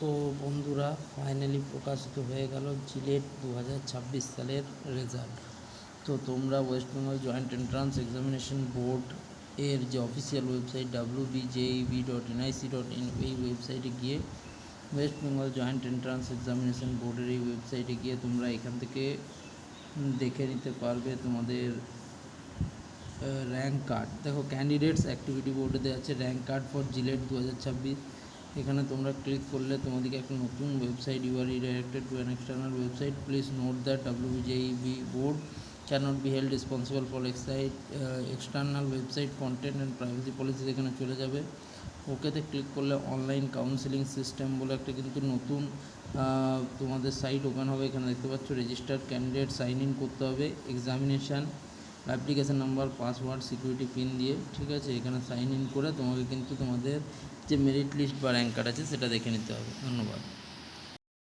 তো বন্ধুরা, ফাইনালি প্রকাশিত হয়ে গেল জিলেট 2026 সালের রেজাল্ট। তো তোমরা West Bengal joint entrance examination board এর যে অফিসিয়াল ওয়েবসাইট wbjeb.nic.in এই ওয়েবসাইটে গিয়ে West Bengal joint entrance examination বোর্ডের এই ওয়েবসাইটে গিয়ে তোমরা এখান থেকে দেখে নিতে পারবে তোমাদের র্যাঙ্ক কার্ড। দেখো, ক্যান্ডিডেটস অ্যাক্টিভিটি বোর্ডে দেওয়া আছে র্যাঙ্ক কার্ড ফর জিলেট 2026। এখানে তোমরা ক্লিক করলে তোমাদেরকে একটা নতুন website, you are redirected to an external website, please note that WBJEB board cannot be held responsible for external website content and privacy policies। এখানে চলে যাবে, ওকেতে ক্লিক করলে অনলাইন কাউন্সেলিং সিস্টেম বলে একটা কিন্তু নতুন তোমাদের সাইট ওপেন হবে। এখানে দেখতে পাচ্ছ রেজিস্টার্ড ক্যান্ডিডেট, সাইন ইন করতে হবে examination application number, password, security pin দিয়ে। ঠিক আছে, এখানে সাইন ইন করে তোমাকে কিন্তু তোমাদের যে মেরিট লিস্ট বা র্যাঙ্ক কার্ড আছে সেটা দেখে নিতে হবে। ধন্যবাদ।